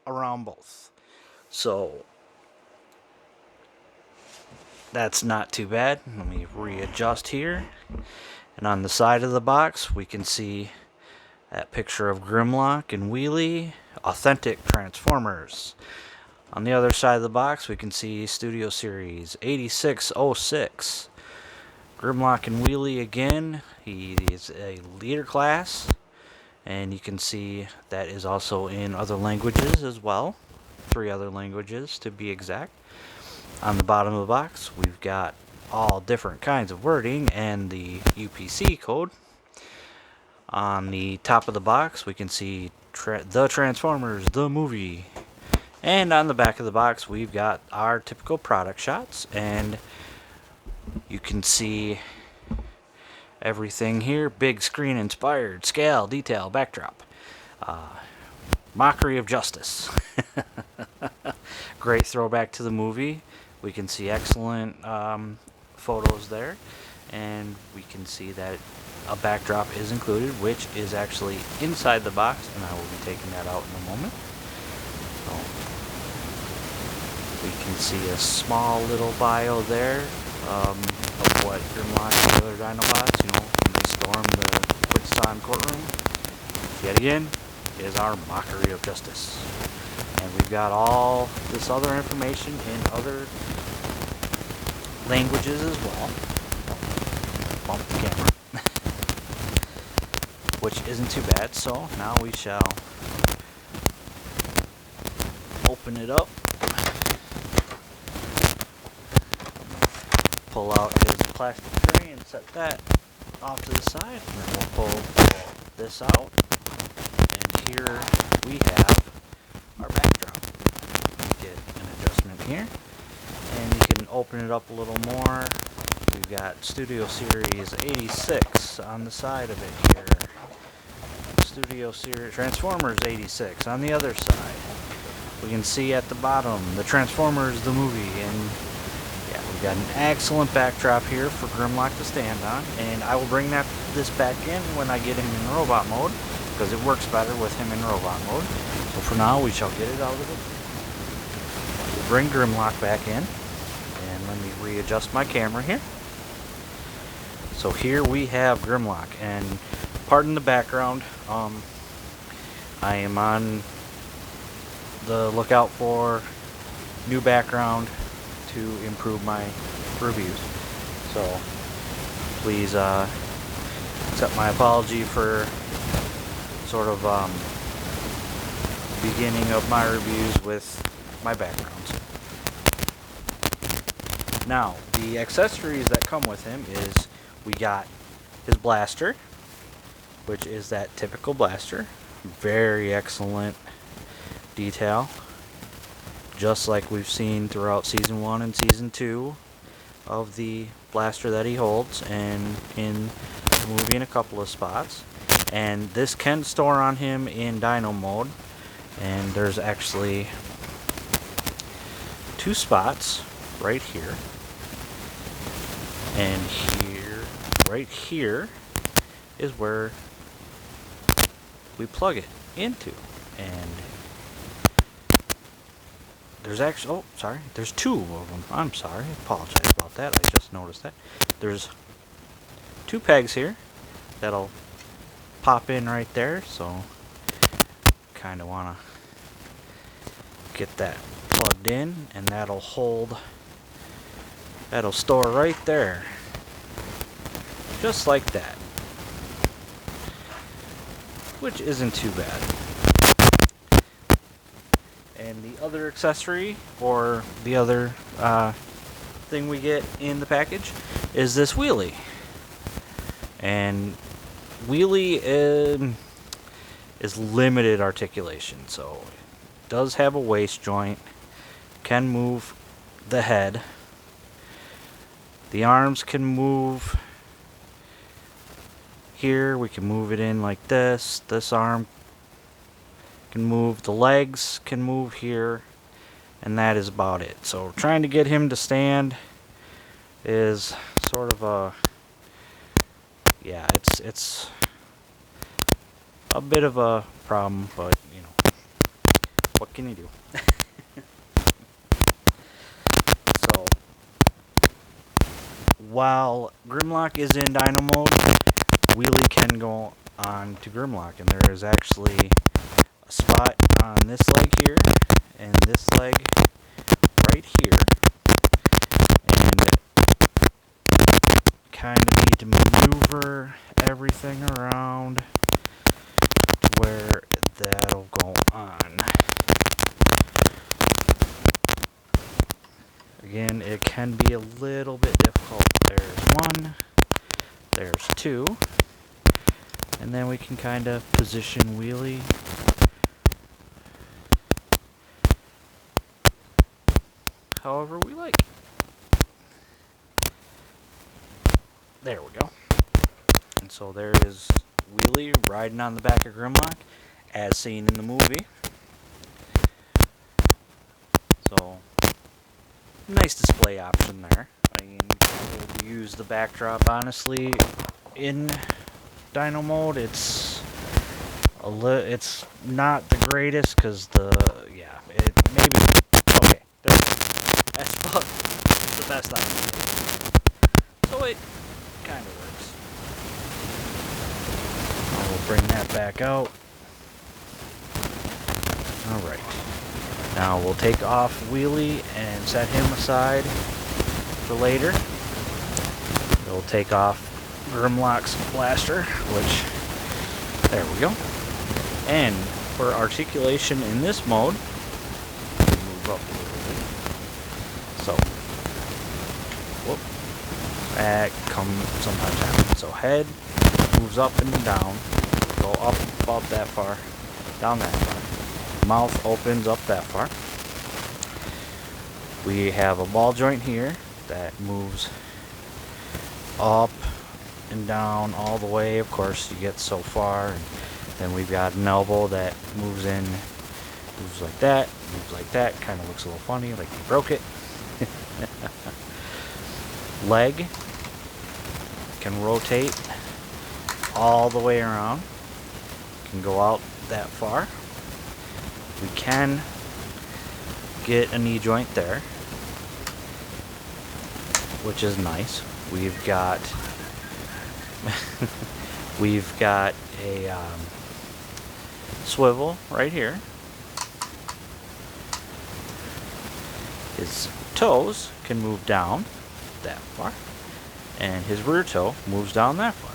around both. So that's not too bad. Let me readjust here. And on the side of the box, we can see that picture of Grimlock and Wheelie, authentic Transformers. On the other side of the box, we can see Studio Series 8606. Grimlock and Wheelie again. He is a leader class, and you can see that is also in other languages as well. 3 other languages to be exact. On the bottom of the box, we've got all different kinds of wording and the UPC code. On the top of the box, we can see the Transformers, the movie. And on the back of the box, we've got our typical product shots, and you can see everything here. Big screen inspired, scale, detail, backdrop. Mockery of Justice. Great throwback to the movie. We can see excellent photos there, and we can see that a backdrop is included, which is actually inside the box, and I will be taking that out in a moment. So we can see a small little bio there of what Grimlock and the other Dinobots, when they storm the Quinton courtroom. Yet again, is our Mockery of Justice. And we've got all this other information in other languages as well. Bump the camera. Which isn't too bad, so now we shall open it up. Pull out his plastic tray and set that off to the side, and then we'll pull this out, and here we have our backdrop. Get an adjustment here, and you can open it up a little more. We've got Studio Series 86 on the side of it here. Studio Series Transformers 86 on the other side. We can see at the bottom the Transformers the movie, and yeah, we've got an excellent backdrop here for Grimlock to stand on, and I will bring this back in when I get him in robot mode, because it works better with him in robot mode. So for now, we shall get it out of it. We'll bring Grimlock back in, and let me readjust my camera here. So here we have Grimlock, and pardon the background. I am on the lookout for new background to improve my reviews. So please accept my apology for sort of beginning of my reviews with my backgrounds. Now, the accessories that come with him is we got his blaster, which is that typical blaster. Very excellent detail, just like we've seen throughout Season 1 and Season 2 of the blaster that he holds, and in the movie in a couple of spots. And this can store on him in Dino mode, and there's actually 2 spots right here, and here, right here, is where we plug it into. And there's actually, there's 2 of them. I'm sorry, I apologize about that. I just noticed that. There's 2 pegs here that'll pop in right there, so kind of want to get that plugged in, and that'll store right there, just like that, which isn't too bad. And the other accessory, or the other thing we get in the package, is this wheelie. And wheelie is limited articulation, so it does have a waist joint, can move the head. The arms can move here. We can move it in like this. This arm can move. The legs can move here, and that is about it. So trying to get him to stand is sort of a, yeah, it's a bit of a problem, but what can you do? So, while Grimlock is in Dino mode, Wheelie can go on to Grimlock, and there is actually a spot on this leg here, and this leg right here, and kind of need to maneuver everything around to where that'll go on. Again, it can be a little bit difficult. There's one, there's two, and then we can kind of position Wheelie however we like. There we go. And so there is Wheelie riding on the back of Grimlock, as seen in the movie. So, nice display option there. I mean, we'll use the backdrop, honestly, in Dino mode. It's not the greatest, because maybe, okay, asphalt is the best option. So it kind of works. We'll bring that back out. Alright. Now we'll take off Wheelie and set him aside for later. We'll take off Grimlock's blaster, which, there we go. And for articulation in this mode, move up a little bit. So, whoop, that sometimes happens. So head moves up and down, go up about that far, down that far. Mouth opens up that far. We have a ball joint here that moves up and down all the way. Of course, you get so far. And then we've got an elbow that moves in, moves like that, moves like that. Kind of looks a little funny, like you broke it. Leg can rotate all the way around. Can go out that far. We can get a knee joint there, which is nice. We've got a swivel right here. His toes can move down that far, and his rear toe moves down that far.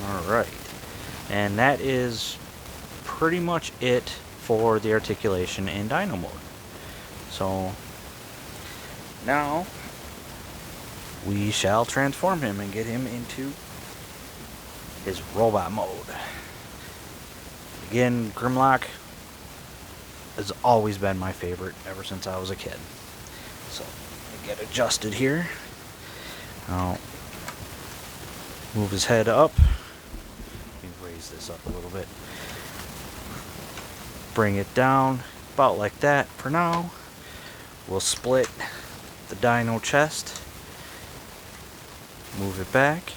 Alright, and that is pretty much it for the articulation in Dino mode. So now we shall transform him and get him into his robot mode. Again, Grimlock has always been my favorite ever since I was a kid. So I get adjusted here. I'll move his head up. Let me raise this up a little bit. Bring it down about like that for now. We'll split the dino chest, move it back,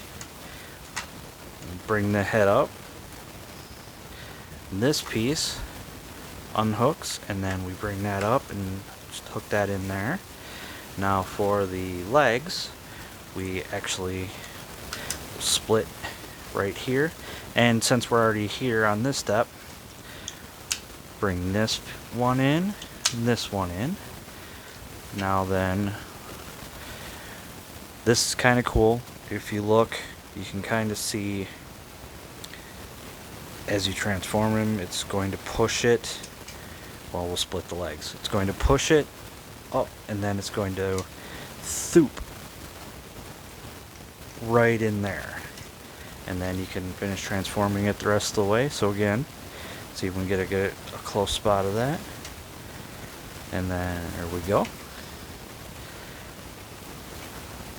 and bring the head up. And this piece unhooks, and then we bring that up and just hook that in there. Now for the legs, we actually split right here, and since we're already here on this step, bring this one in and this one in. Now then, this is kind of cool. If you look, you can kind of see as you transform him, it's going to push it. Well, we'll split the legs. It's going to push it up, and then it's going to thoop right in there. And then you can finish transforming it the rest of the way. So again, see if we can get a close spot of that. And then there we go.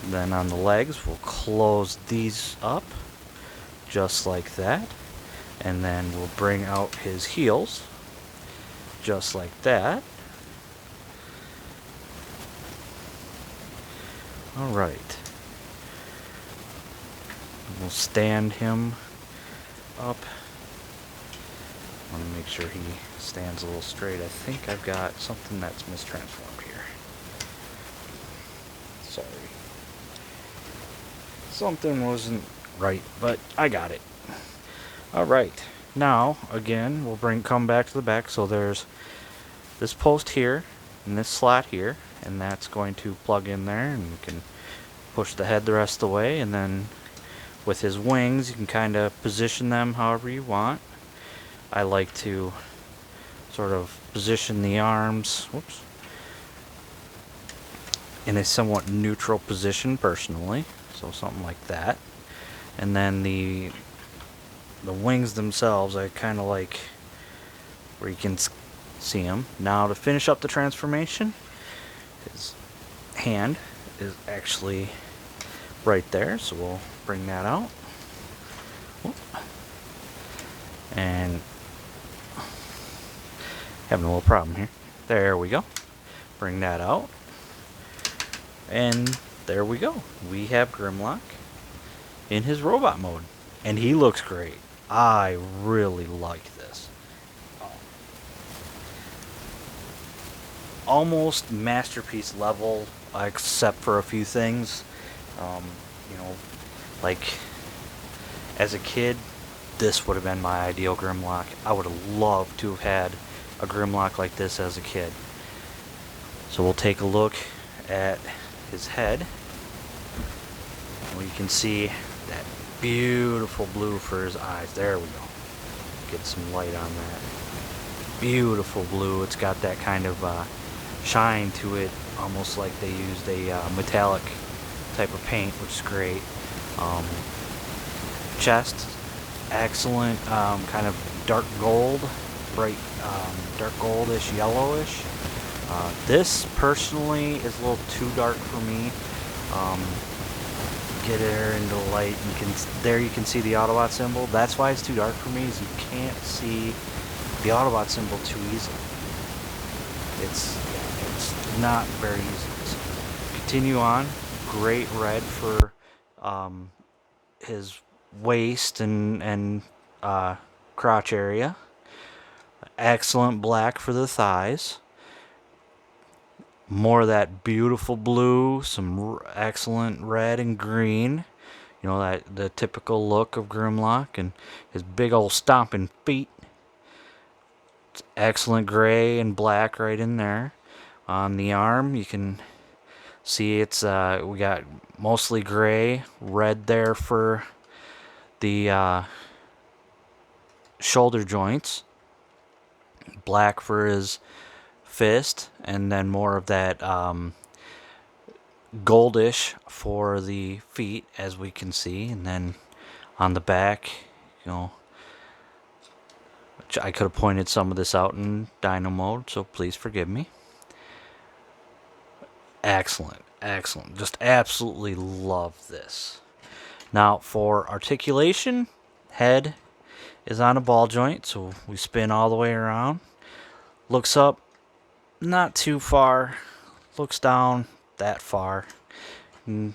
Then on the legs, we'll close these up just like that. And then we'll bring out his heels just like that. Alright. We'll stand him up want to make sure he stands a little straight. I think I've got something that's mistransformed here. Sorry. Something wasn't right, but I got it. Alright. Now, again, we'll come back to the back. So there's this post here, and this slot here, and that's going to plug in there, and you can push the head the rest of the way, and then with his wings, you can kind of position them however you want. I like to sort of position the arms, in a somewhat neutral position personally, so something like that. And then the wings themselves, I kind of like where you can see them. Now to finish up the transformation, his hand is actually right there, so we'll bring that out. And having a little problem here. There we go. Bring that out. And there we go. We have Grimlock in his robot mode. And he looks great. I really like this. Almost masterpiece level, except for a few things. You know, like as a kid, this would have been my ideal Grimlock. I would have loved to have had a Grimlock like this as a kid. So we'll take a look at his head. Well, you can see that beautiful blue for his eyes. There we go. Get some light on that. Beautiful blue. It's got that kind of shine to it, almost like they used a metallic type of paint, which is great. Chest, excellent, kind of dark gold, bright dark goldish, yellowish. This personally is a little too dark for me. Get her into the light, and there you can see the Autobot symbol. That's why it's too dark for me, is you can't see the Autobot symbol too easily. It's not very easy. So continue on. Great red for his waist and crotch area. Excellent black for the thighs. More of that beautiful blue, some excellent red and green. You know, that the typical look of Grimlock, and his big old stomping feet. It's excellent gray and black right in there. On the arm, you can see it's we got mostly gray, red there for the shoulder joints, black for his fist, and then more of that goldish for the feet, as we can see. And then on the back, you know, which I could have pointed some of this out in Dino mode, so please forgive me. Excellent, excellent. Just absolutely love this. Now for articulation, head is on a ball joint, so we spin all the way around. Looks up, not too far. Looks down, that far. And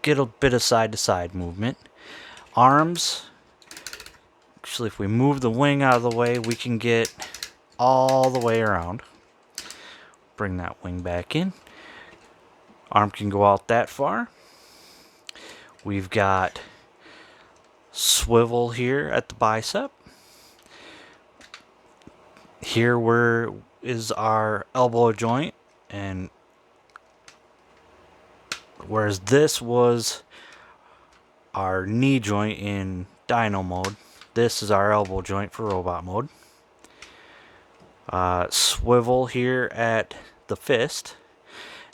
get a bit of side-to-side movement. Arms, actually if we move the wing out of the way, we can get all the way around. Bring that wing back in. Arm can go out that far. We've got swivel here at the bicep. Here where is our elbow joint, and whereas this was our knee joint in Dino mode, this is our elbow joint for robot mode. Swivel here at the fist,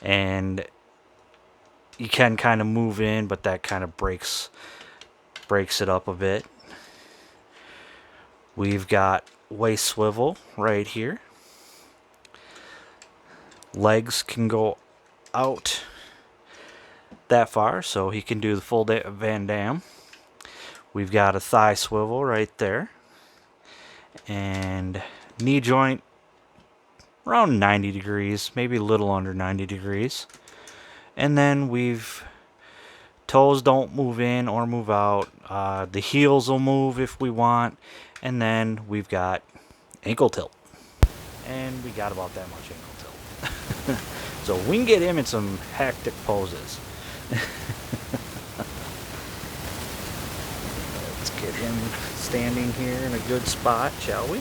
and you can kind of move in, but that kind of breaks it up a bit. We've got waist swivel right here. Legs can go out that far, so he can do the full Van Damme. We've got a thigh swivel right there. And knee joint around 90 degrees, maybe a little under 90 degrees. And then toes don't move in or move out. The heels will move if we want. And then we've got ankle tilt. And we got about that much ankle tilt. So we can get him in some hectic poses. Let's get him standing here in a good spot, shall we?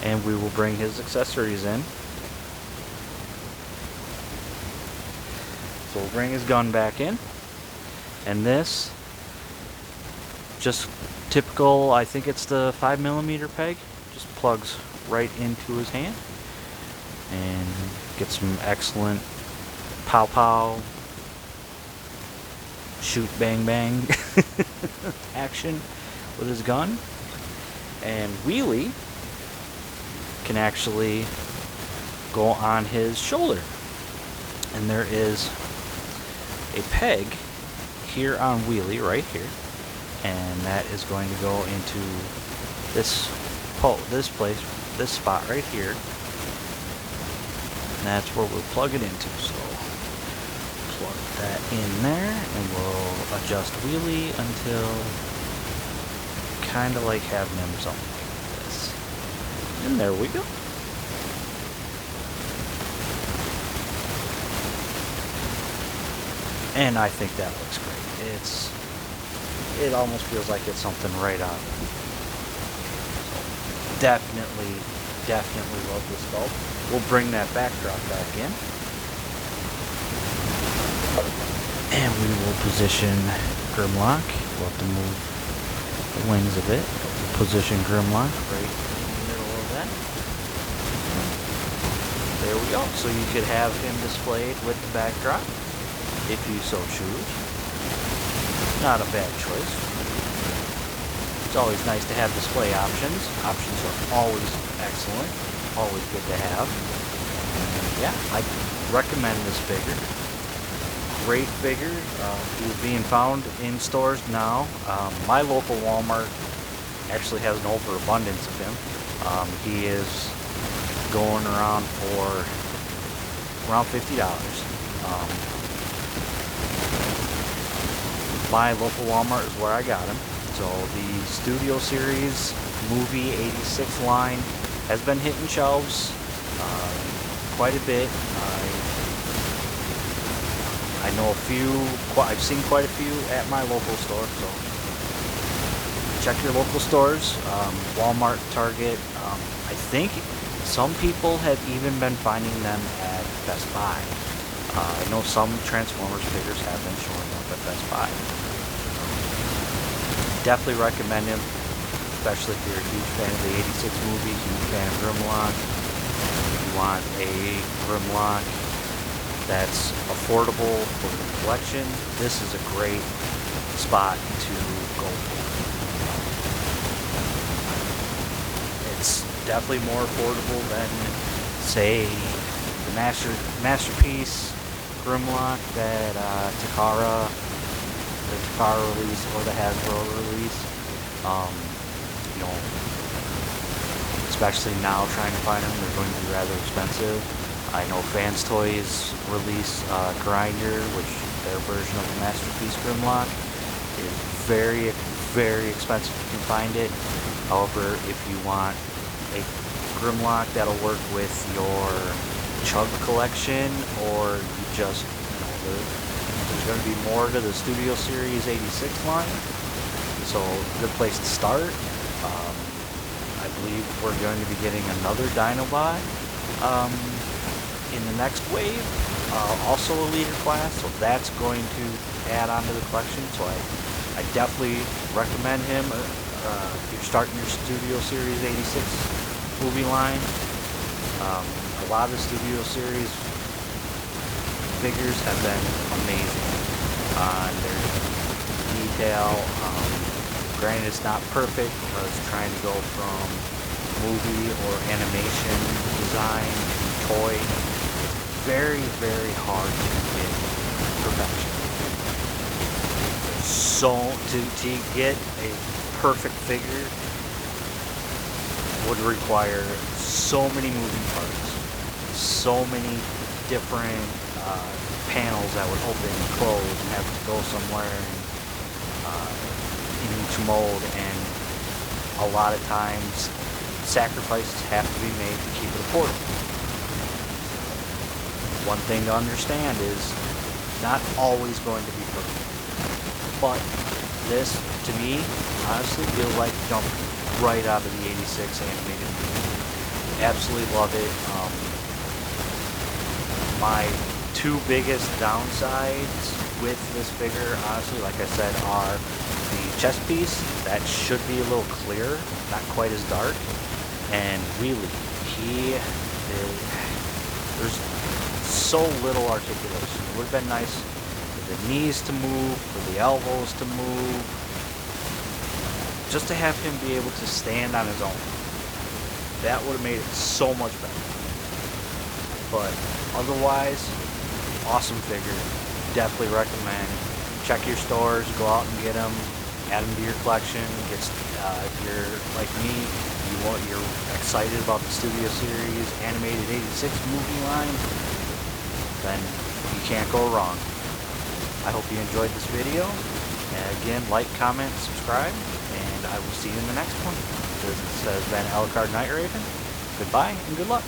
And we will bring his accessories in. So we'll bring his gun back in. And this, just typical, I think it's the 5mm peg, just plugs right into his hand. And get some excellent pow pow, shoot bang bang action with his gun. And Wheelie can actually go on his shoulder. And there is a peg here on Wheelie right here, and that is going to go into this place, this spot right here, and that's where we'll plug it into. So plug that in there, and we'll adjust Wheelie until kind of like having him something like this. And there we go. And I think that looks great. It almost feels like it's something right out. So definitely love this sculpt. We'll bring that backdrop back in. And we will position Grimlock. We'll have to move the wings a bit. We'll position Grimlock right in the middle of that. There we go. So you could have him displayed with the backdrop, if you so choose. Not a bad choice. It's always nice to have display options. Options are always excellent, always good to have. Yeah, I recommend this figure. Great figure. He's being found in stores now. My local Walmart actually has an overabundance of him. He is going around for around $50. My local Walmart is where I got him. So the Studio Series Movie 86 line has been hitting shelves quite a bit. I know a few, I've seen quite a few at my local store, so check your local stores, Walmart, Target. I think some people have even been finding them at Best Buy. I know some Transformers figures have been showing up at Best Buy. Definitely recommend him, especially if you're a huge fan of the 86 movies, huge fan of Grimlock. If you want a Grimlock that's affordable for the collection, this is a great spot to go for. It's definitely more affordable than, say, the Masterpiece Grimlock that the Takara release or the Hasbro release. You know, especially now trying to find them, they're going to be rather expensive. I know Fans Toys release Grinder, which their version of the Masterpiece Grimlock is very, very expensive if you can find it. However, if you want a Grimlock that'll work with your Chug collection, or you just, there's going to be more to the Studio Series 86 line, so good place to start. I believe we're going to be getting another Dinobot in the next wave, also a leader class, so that's going to add on to the collection. So I definitely recommend him if you're starting your Studio Series 86 movie line. A lot of the Studio Series figures have been amazing on their detail. Granted, it's not perfect because trying to go from movie or animation design to toy, it's very, very hard to get perfection. So to get a perfect figure would require so many moving parts, so many different panels that would open and close and have to go somewhere and in each mold, and a lot of times sacrifices have to be made to keep it affordable. One thing to understand is not always going to be perfect. But this, to me, honestly feels like jumping right out of the 86 animated movie. Absolutely love it. My two biggest downsides with this figure, honestly, like I said, are the chest piece. That should be a little clearer, not quite as dark. And Wheelie, there's so little articulation. It would have been nice for the knees to move, for the elbows to move, just to have him be able to stand on his own. That would have made it so much better. But otherwise, awesome figure. Definitely recommend. Check your stores, go out and get them, add them to your collection. If you're like me, you're excited about the Studio Series animated 86 movie line, then you can't go wrong. I hope you enjoyed this video. And again, like, comment, subscribe, and I will see you in the next one. This has been Alucard Night Raven. Goodbye and good luck.